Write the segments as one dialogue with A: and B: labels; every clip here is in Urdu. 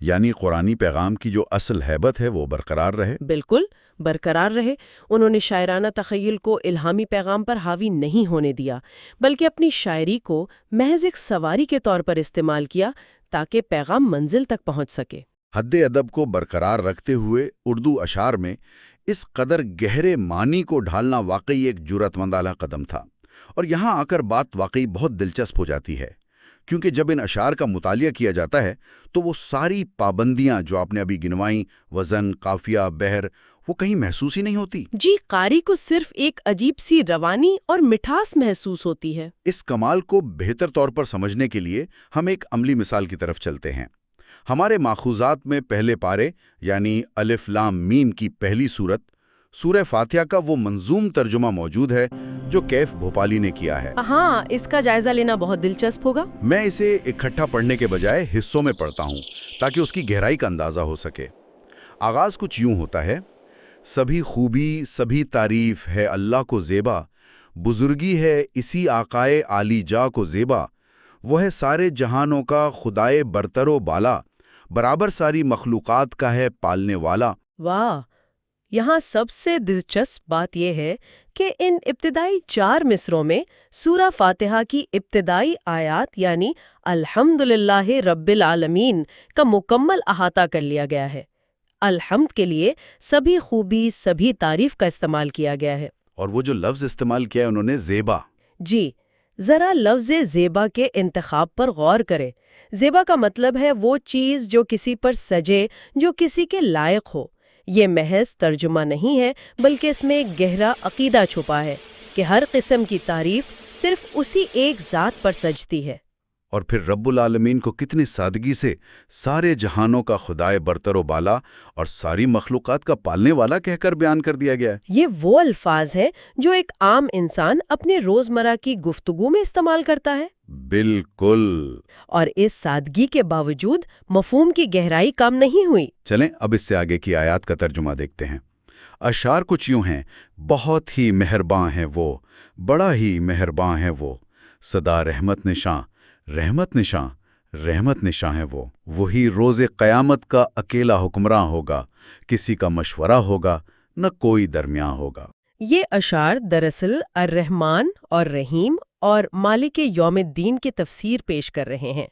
A: یعنی قرآنی پیغام کی جو اصل ہیبت ہے وہ برقرار رہے۔
B: بالکل برقرار رہے۔ انہوں نے شاعرانہ تخیل کو الہامی پیغام پر حاوی نہیں ہونے دیا، بلکہ اپنی شاعری کو محض ایک سواری کے طور پر استعمال کیا تاکہ پیغام منزل تک پہنچ سکے۔
A: حد ادب کو برقرار رکھتے ہوئے اردو اشعار میں اس قدر گہرے معنی کو ڈھالنا واقعی ایک جرأت مندانہ قدم تھا۔ اور یہاں آ کر بات واقعی بہت دلچسپ ہو جاتی ہے، کیونکہ جب ان اشعار کا مطالعہ کیا جاتا ہے تو وہ ساری پابندیاں جو آپ نے ابھی گنوائیں، وزن، قافیہ، بحر، وہ کہیں محسوس ہی نہیں ہوتی۔
B: جی، قاری کو صرف ایک عجیب سی روانی اور مٹھاس محسوس ہوتی ہے۔
A: اس کمال کو بہتر طور پر سمجھنے کے لیے ہم ایک عملی مثال کی طرف چلتے ہیں۔ ہمارے ماخوذات میں پہلے پارے یعنی الف لام میم کی پہلی سورت سورہ فاتحہ کا وہ منظوم ترجمہ موجود ہے جو کیف بھوپالی نے کیا ہے۔
B: ہاں، اس کا جائزہ لینا بہت دلچسپ ہوگا۔
A: میں اسے اکٹھا پڑھنے کے بجائے حصوں میں پڑھتا ہوں تاکہ اس کی گہرائی کا اندازہ ہو سکے۔ آغاز کچھ یوں ہوتا ہے: سبھی خوبی سبھی تعریف ہے اللہ کو زیبا، بزرگی ہے اسی آقائے عالی جا کو زیبا، وہ ہے سارے جہانوں کا خدائے برتر و بالا، برابر ساری مخلوقات کا ہے پالنے والا۔
B: واہ، یہاں سب سے دلچسپ بات یہ ہے کہ ان ابتدائی 4 مصروں میں سورہ فاتحہ کی ابتدائی آیات یعنی الحمدللہ رب العالمین کا مکمل احاطہ کر لیا گیا ہے۔ الحمد کے لیے سبھی خوبی سبھی تعریف کا استعمال کیا گیا ہے۔
A: اور وہ جو لفظ استعمال کیا ہے انہوں نے، زیبا۔
B: جی، ذرا لفظ زیبا کے انتخاب پر غور کریں۔ زیبا کا مطلب ہے وہ چیز جو کسی پر سجے، جو کسی کے لائق ہو۔ یہ محض ترجمہ نہیں ہے، بلکہ اس میں ایک گہرا عقیدہ چھپا ہے کہ ہر قسم کی تعریف صرف اسی ایک ذات پر سجتی ہے۔
A: اور پھر رب العالمین کو کتنی سادگی سے سارے جہانوں کا خدائے برتر و بالا اور ساری مخلوقات کا پالنے والا کہہ کر بیان کر دیا گیا ہے۔
B: یہ وہ الفاظ ہیں جو ایک عام انسان اپنے روزمرہ کی گفتگو میں استعمال کرتا ہے۔
A: بالکل۔
B: اور اس سادگی کے باوجود مفہوم کی گہرائی کم نہیں ہوئی۔
A: چلیں اب اس سے آگے کی آیات کا ترجمہ دیکھتے ہیں۔ اشعار کچھ یوں ہیں: بہت ہی مہرباں ہیں وہ، بڑا ہی مہرباں ہیں وہ، سدا رحمت نشاں، رحمت نشاں، رحمت نشاں ہے وہ، وہی روز قیامت کا اکیلا حکمراں ہوگا، کسی کا مشورہ ہوگا نہ کوئی درمیاں ہوگا۔
B: یہ اشعار دراصل الرحمن اور رحیم اور مالک یوم الدین کی تفسیر پیش کر رہے ہیں۔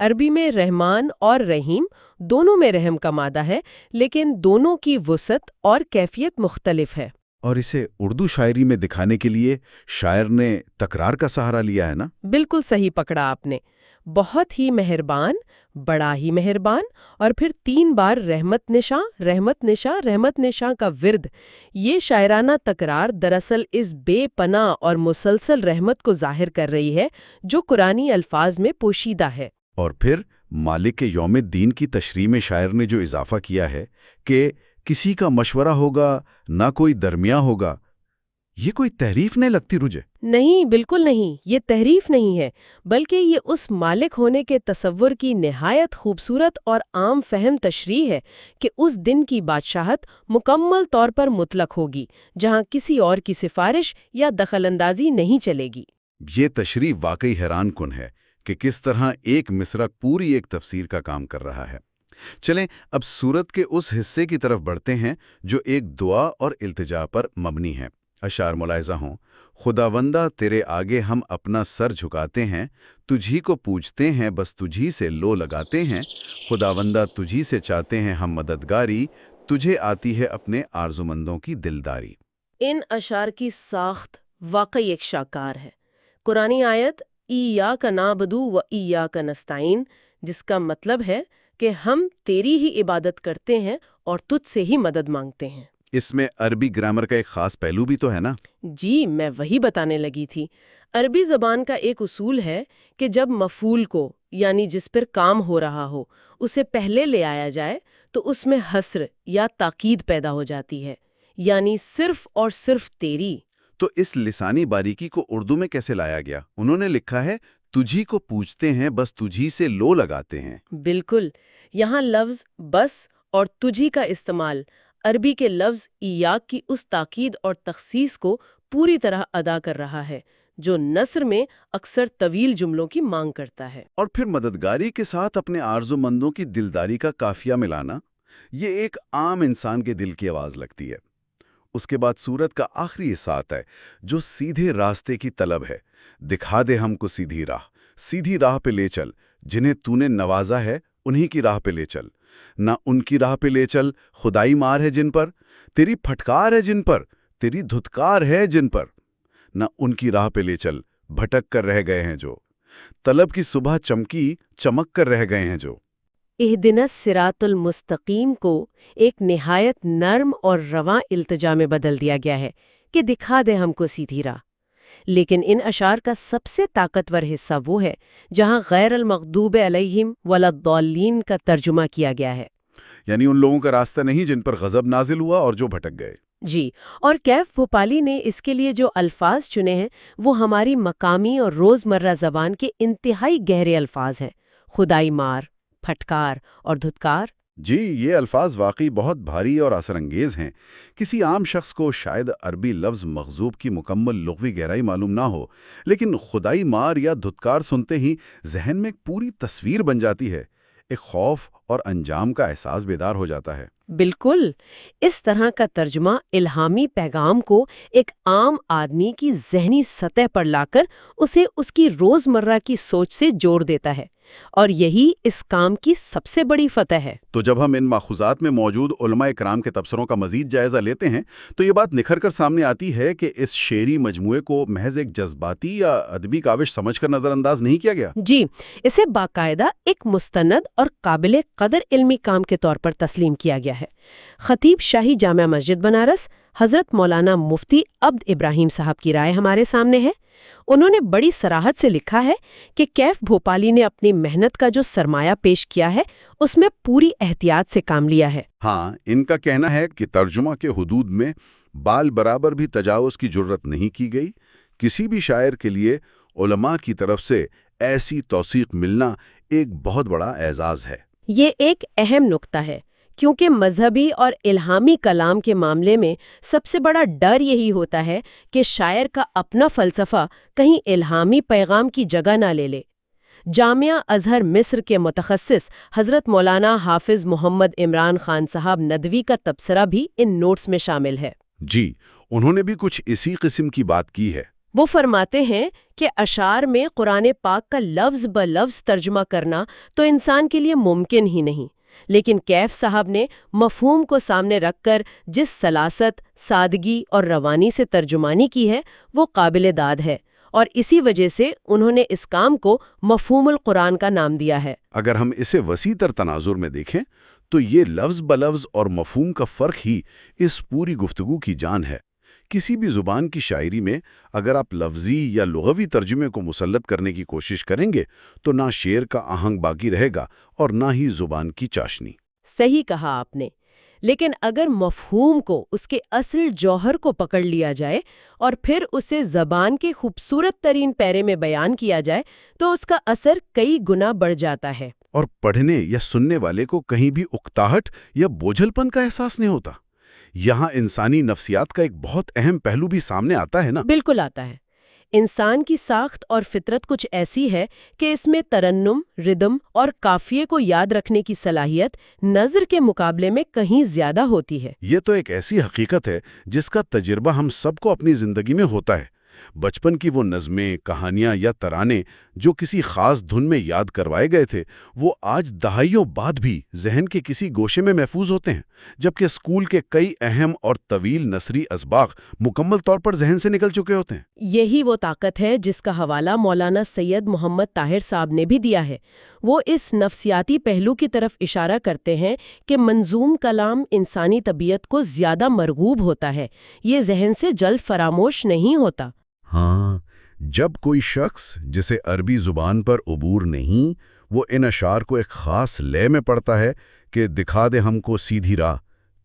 B: عربی میں رحمان اور رحیم دونوں میں رحم کا مادہ ہے، لیکن دونوں کی وسعت اور کیفیت مختلف ہے۔
A: اور اسے اردو شاعری میں دکھانے کے لیے شاعر نے تکرار کا سہارا لیا ہے نا؟
B: بالکل صحیح پکڑا آپ نے۔ بہت ہی مہربان، بڑا ہی مہربان، اور پھر 3 بار رحمت نشاں، رحمت نشاں، رحمت نشاں کا ورد۔ یہ شاعرانہ تکرار دراصل اس بے پناہ اور مسلسل رحمت کو ظاہر کر رہی ہے جو قرآنی الفاظ میں پوشیدہ ہے۔
A: اور پھر مالک یوم الدین کی تشریح میں شاعر نے جو اضافہ کیا ہے کہ کسی کا مشورہ ہوگا نہ کوئی درمیاں ہوگا، یہ کوئی تحریف نہیں لگتی رجے؟
B: نہیں، بالکل نہیں، یہ تحریف نہیں ہے، بلکہ یہ اس مالک ہونے کے تصور کی نہایت خوبصورت اور عام فہم تشریح ہے کہ اس دن کی بادشاہت مکمل طور پر مطلق ہوگی، جہاں کسی اور کی سفارش یا دخل اندازی نہیں چلے گی۔
A: یہ تشریح واقعی حیران کن ہے کہ کس طرح ایک مصرع پوری ایک تفسیر کا کام کر رہا ہے۔ چلیں اب سورت کے اس حصے کی طرف بڑھتے ہیں جو ایک دعا اور التجا پر مبنی ہے۔ اشعار ملاحظہ ہوں: خداوندہ تیرے آگے ہم اپنا سر جھکاتے ہیں، تجھی کو پوجتے ہیں بس تجھی سے لو لگاتے ہیں، خداوندہ تجھی سے چاہتے ہیں ہم مددگاری، تجھے آتی ہے اپنے آرزومندوں کی دلداری۔
B: ان اشعار کی ساخت واقعی ایک شاہکار ہے۔ قرآنی آیت ایاک نعبدو و ایاک نستعین، جس کا مطلب ہے کہ ہم تیری ہی عبادت کرتے ہیں اور تجھ سے ہی مدد مانگتے ہیں۔
A: اس میں عربی گرامر کا ایک خاص پہلو بھی تو ہے نا؟
B: جی، میں وہی بتانے لگی تھی۔ عربی زبان کا ایک اصول ہے کہ جب مفعول کو یعنی جس پر کام ہو رہا ہو اسے پہلے لے آیا جائے تو اس میں حصر یا تاکید پیدا ہو جاتی ہے، یعنی صرف اور صرف تیری۔
A: تو اس لسانی باریکی کو اردو میں کیسے لایا گیا؟ انہوں نے لکھا ہے تجھی کو پوجتے ہیں بس تجھی سے لو لگاتے ہیں۔
B: بالکل، یہاں لفظ بس اور تجھی کا استعمال عربی کے لفظ ایاک کی اس تاکید اور تخصیص کو پوری طرح ادا کر رہا ہے جو نثر میں اکثر طویل جملوں کی مانگ کرتا ہے۔
A: اور پھر مددگاری کے ساتھ اپنے آرزومندوں کی دلداری کا قافیہ ملانا، یہ ایک عام انسان کے دل کی آواز لگتی ہے۔ اس کے بعد سورت کا آخری حصہ آتا ہے جو سیدھے راستے کی طلب ہے۔ دکھا دے ہم کو سیدھی راہ پہ لے چل، جنہیں تو نے نوازا ہے انہی کی راہ پہ لے چل، نہ ان کی راہ پہ لے چل، خدائی مار ہے جن پر، تیری پھٹکار ہے جن پر، تیری دھتکار ہے جن پر، نہ ان کی راہ پہ لے چل، بھٹک کر رہ گئے ہیں جو، طلب کی صبح چمکی، چمک کر رہ گئے ہیں جو۔
B: اہدنا الصراط المستقیم کو ایک نہایت نرم اور رواں التجا میں بدل دیا گیا ہے کہ دکھا دے ہم کو سیدھی راہ۔ لیکن ان اشعار کا سب سے طاقتور حصہ وہ ہے جہاں غیر المغضوب علیہم ولا الضالین کا ترجمہ کیا گیا ہے،
A: یعنی ان لوگوں کا راستہ نہیں جن پر غضب نازل ہوا اور جو بھٹک گئے۔
B: جی، اور کیف بھوپالی نے اس کے لیے جو الفاظ چنے ہیں وہ ہماری مقامی اور روزمرہ زبان کے انتہائی گہرے الفاظ ہیں: خدائی مار، پھٹکار اور دھتکار۔
A: جی، یہ الفاظ واقعی بہت بھاری اور اثر انگیز ہیں۔ کسی عام شخص کو شاید عربی لفظ مغضوب کی مکمل لغوی گہرائی معلوم نہ ہو، لیکن خدائی مار یا دھتکار سنتے ہی ذہن میں ایک پوری تصویر بن جاتی ہے، ایک خوف اور انجام کا احساس بیدار ہو جاتا ہے۔
B: بالکل، اس طرح کا ترجمہ الہامی پیغام کو ایک عام آدمی کی ذہنی سطح پر لا کر اسے اس کی روزمرہ کی سوچ سے جوڑ دیتا ہے، اور یہی اس کام کی سب سے بڑی فتح ہے۔
A: تو جب ہم ان ماخوذات میں موجود علماء کرام کے تبصروں کا مزید جائزہ لیتے ہیں تو یہ بات نکھر کر سامنے آتی ہے کہ اس شعری مجموعے کو محض ایک جذباتی یا ادبی کاوش سمجھ کر نظر انداز نہیں کیا گیا۔
B: جی، اسے باقاعدہ ایک مستند اور قابل قدر علمی کام کے طور پر تسلیم کیا گیا ہے۔ خطیب شاہی جامع مسجد بنارس حضرت مولانا مفتی عبد ابراہیم صاحب کی رائے ہمارے سامنے ہے۔ انہوں نے بڑی صراحت سے لکھا ہے کہ کیف بھوپالی نے اپنی محنت کا جو سرمایہ پیش کیا ہے اس میں پوری احتیاط سے کام لیا ہے۔
A: ہاں، ان کا کہنا ہے کہ ترجمہ کے حدود میں بال برابر بھی تجاوز کی جرت نہیں کی گئی۔ کسی بھی شاعر کے لیے علماء کی طرف سے ایسی توثیق ملنا ایک بہت بڑا اعزاز ہے۔
B: یہ ایک اہم نقطہ ہے، کیونکہ مذہبی اور الہامی کلام کے معاملے میں سب سے بڑا ڈر یہی ہوتا ہے کہ شاعر کا اپنا فلسفہ کہیں الہامی پیغام کی جگہ نہ لے لے۔ جامعہ ازہر مصر کے متخصص حضرت مولانا حافظ محمد عمران خان صاحب ندوی کا تبصرہ بھی ان نوٹس میں شامل ہے۔
A: جی، انہوں نے بھی کچھ اسی قسم کی بات کی ہے۔
B: وہ فرماتے ہیں کہ اشعار میں قرآن پاک کا لفظ بلفظ ترجمہ کرنا تو انسان کے لیے ممکن ہی نہیں، لیکن کیف صاحب نے مفہوم کو سامنے رکھ کر جس سلاست، سادگی اور روانی سے ترجمانی کی ہے وہ قابل داد ہے، اور اسی وجہ سے انہوں نے اس کام کو مفہوم القرآن کا نام دیا ہے۔
A: اگر ہم اسے وسیع تر تناظر میں دیکھیں تو یہ لفظ بلفظ اور مفہوم کا فرق ہی اس پوری گفتگو کی جان ہے۔ کسی بھی زبان کی شاعری میں اگر آپ لفظی یا لغوی ترجمے کو مسلط کرنے کی کوشش کریں گے تو نہ شعر کا آہنگ باقی رہے گا اور نہ ہی زبان کی چاشنی۔
B: صحیح کہا آپ نے، لیکن اگر مفہوم کو اس کے اصل جوہر کو پکڑ لیا جائے اور پھر اسے زبان کے خوبصورت ترین پیرے میں بیان کیا جائے تو اس کا اثر کئی گنا بڑھ جاتا ہے،
A: اور پڑھنے یا سننے والے کو کہیں بھی اکتاہٹ یا بوجھل پن کا احساس نہیں ہوتا۔ یہاں انسانی نفسیات کا ایک بہت اہم پہلو بھی سامنے آتا ہے نا۔
B: بالکل آتا ہے۔ انسان کی ساخت اور فطرت کچھ ایسی ہے کہ اس میں ترنم، ردم اور قافیے کو یاد رکھنے کی صلاحیت نظر کے مقابلے میں کہیں زیادہ ہوتی ہے۔
A: یہ تو ایک ایسی حقیقت ہے جس کا تجربہ ہم سب کو اپنی زندگی میں ہوتا ہے۔ بچپن کی وہ نظمیں، کہانیاں یا ترانے جو کسی خاص دھن میں یاد کروائے گئے تھے وہ آج دہائیوں بعد بھی ذہن کے کسی گوشے میں محفوظ ہوتے ہیں، جبکہ اسکول کے کئی اہم اور طویل نثری اسباق مکمل طور پر ذہن سے نکل چکے ہوتے ہیں۔
B: یہی وہ طاقت ہے جس کا حوالہ مولانا سید محمد طاہر صاحب نے بھی دیا ہے۔ وہ اس نفسیاتی پہلو کی طرف اشارہ کرتے ہیں کہ منظوم کلام انسانی طبیعت کو زیادہ مرغوب ہوتا ہے، یہ ذہن سے جلد فراموش نہیں ہوتا۔
A: ہاں، جب کوئی شخص جسے عربی زبان پر عبور نہیں، وہ ان اشعار کو ایک خاص لے میں پڑھتا ہے کہ دکھا دے ہم کو سیدھی راہ،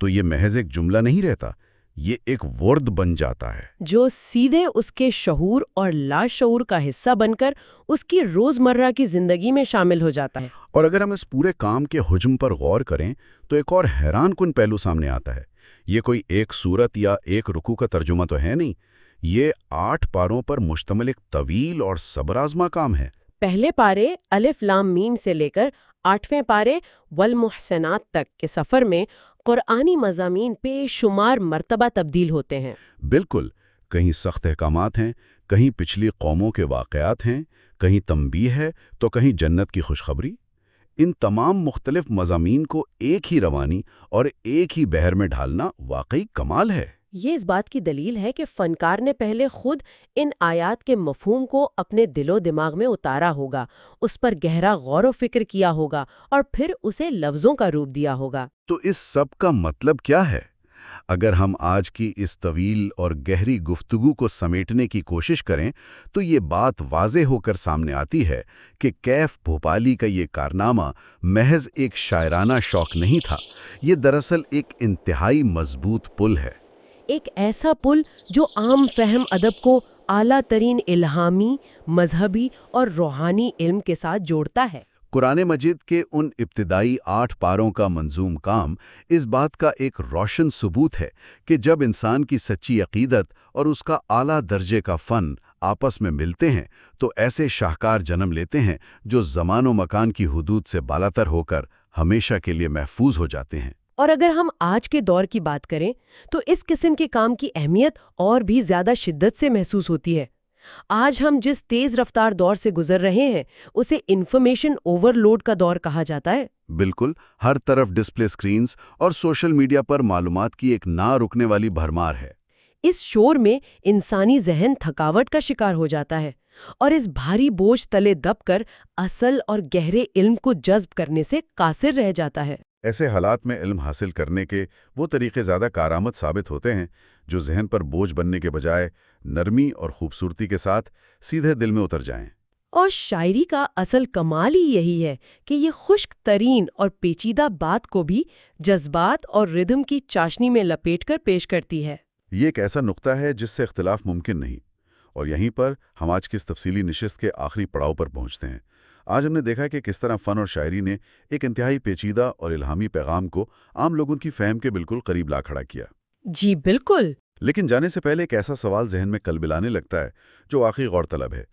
A: تو یہ محض ایک جملہ نہیں رہتا، یہ ایک ورد بن جاتا ہے
B: جو سیدھے اس کے شعور اور لاشعور کا حصہ بن کر اس کی روزمرہ کی زندگی میں شامل ہو جاتا ہے۔
A: اور اگر ہم اس پورے کام کے حجم پر غور کریں تو ایک اور حیران کن پہلو سامنے آتا ہے۔ یہ کوئی ایک سورت یا ایک رکوع کا ترجمہ تو ہے نہیں، یہ 8 پاروں پر مشتمل ایک طویل اور صبر آزما کام ہے۔
B: پہلے پارے الف لام میم سے لے کر 8ویں پارے والمحسنات تک کے سفر میں قرآنی مضامین بے شمار مرتبہ تبدیل ہوتے ہیں۔
A: بالکل، کہیں سخت احکامات ہیں، کہیں پچھلی قوموں کے واقعات ہیں، کہیں تنبیہ ہے تو کہیں جنت کی خوشخبری۔ ان تمام مختلف مضامین کو ایک ہی روانی اور ایک ہی بحر میں ڈھالنا واقعی کمال ہے۔
B: یہ اس بات کی دلیل ہے کہ فنکار نے پہلے خود ان آیات کے مفہوم کو اپنے دل و دماغ میں اتارا ہوگا، اس پر گہرا غور و فکر کیا ہوگا اور پھر اسے لفظوں کا روپ دیا ہوگا۔
A: تو اس سب کا مطلب کیا ہے؟ اگر ہم آج کی اس طویل اور گہری گفتگو کو سمیٹنے کی کوشش کریں تو یہ بات واضح ہو کر سامنے آتی ہے کہ کیف بھوپالی کا یہ کارنامہ محض ایک شاعرانہ شوق نہیں تھا، یہ دراصل ایک انتہائی مضبوط پل ہے۔
B: ایک ایسا پل جو عام فہم ادب کو اعلیٰ ترین الہامی، مذہبی اور روحانی علم کے ساتھ جوڑتا ہے۔
A: قرآن مجید کے ان ابتدائی 8 پاروں کا منظوم کام اس بات کا ایک روشن ثبوت ہے کہ جب انسان کی سچی عقیدت اور اس کا اعلیٰ درجے کا فن آپس میں ملتے ہیں تو ایسے شاہکار جنم لیتے ہیں جو زمان و مکان کی حدود سے بالاتر ہو کر ہمیشہ کے لیے محفوظ ہو جاتے ہیں۔
B: اور اگر ہم آج کے دور کی بات کریں تو اس قسم کے کام کی اہمیت اور بھی زیادہ شدت سے محسوس ہوتی ہے۔ آج ہم جس تیز رفتار دور سے گزر رہے ہیں اسے انفارمیشن اوور لوڈ کا دور کہا جاتا ہے۔
A: بالکل، ہر طرف ڈسپلے سکرینز اور سوشل میڈیا پر معلومات کی ایک نہ رکنے والی بھرمار ہے۔
B: اس شور میں انسانی ذہن تھکاوٹ کا شکار ہو جاتا ہے اور اس بھاری بوجھ تلے دب کر اصل اور گہرے علم کو جذب کرنے سے قاصر رہ جاتا ہے۔
A: ایسے حالات میں علم حاصل کرنے کے وہ طریقے زیادہ کارآمد ثابت ہوتے ہیں جو ذہن پر بوجھ بننے کے بجائے نرمی اور خوبصورتی کے ساتھ سیدھے دل میں اتر جائیں۔
B: اور شاعری کا اصل کمال ہی یہی ہے کہ یہ خشک ترین اور پیچیدہ بات کو بھی جذبات اور ردھم کی چاشنی میں لپیٹ کر پیش کرتی ہے۔
A: یہ ایک ایسا نقطہ ہے جس سے اختلاف ممکن نہیں، اور یہیں پر ہم آج کی اس تفصیلی نشست کے آخری پڑاؤ پر پہنچتے ہیں۔ آج ہم نے دیکھا کہ کس طرح فن اور شاعری نے ایک انتہائی پیچیدہ اور الہامی پیغام کو عام لوگوں کی فہم کے بالکل قریب لا کھڑا کیا۔
B: جی بالکل۔
A: لیکن جانے سے پہلے ایک ایسا سوال ذہن میں کلبلانے لگتا ہے جو واقعی غور طلب ہے۔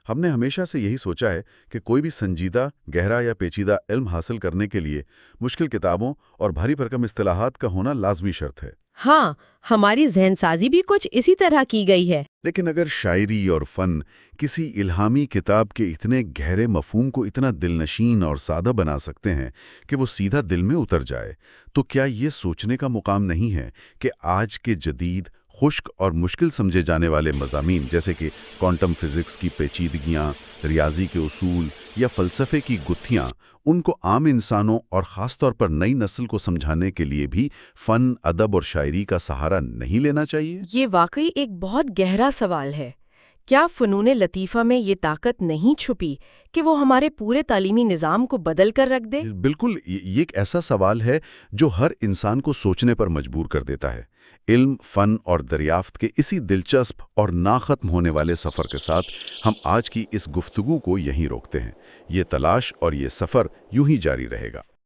A: ہم نے ہمیشہ سے یہی سوچا ہے کہ کوئی بھی سنجیدہ، گہرا یا پیچیدہ علم حاصل کرنے کے لیے مشکل کتابوں اور بھاری بھرکم اصطلاحات کا ہونا لازمی شرط ہے۔
B: ہاں، ہماری ذہن سازی بھی کچھ اسی طرح کی گئی ہے۔
A: لیکن اگر شاعری اور فن کسی الہامی کتاب کے اتنے گہرے مفہوم کو اتنا دلنشین اور سادہ بنا سکتے ہیں کہ وہ سیدھا دل میں اتر جائے، تو کیا یہ سوچنے کا مقام نہیں ہے کہ آج کے جدید، خشک اور مشکل سمجھے جانے والے مضامین جیسے کہ کوانٹم فزکس کی پیچیدگیاں، ریاضی کے اصول یا فلسفے کی گتھیاں، ان کو عام انسانوں اور خاص طور پر نئی نسل کو سمجھانے کے لیے بھی فن، ادب اور شاعری کا سہارا نہیں لینا چاہیے؟
B: یہ واقعی ایک بہت گہرا سوال ہے۔ کیا فنون لطیفہ میں یہ طاقت نہیں چھپی کہ وہ ہمارے پورے تعلیمی نظام کو بدل کر رکھ دے؟
A: بالکل، یہ ایک ایسا سوال ہے جو ہر انسان کو سوچنے پر مجبور کر دیتا ہے۔ علم، فن اور دریافت کے اسی دلچسپ اور نہ ختم ہونے والے سفر کے ساتھ ہم آج کی اس گفتگو کو یہیں روکتے ہیں۔ یہ تلاش اور یہ سفر یوں ہی جاری رہے گا۔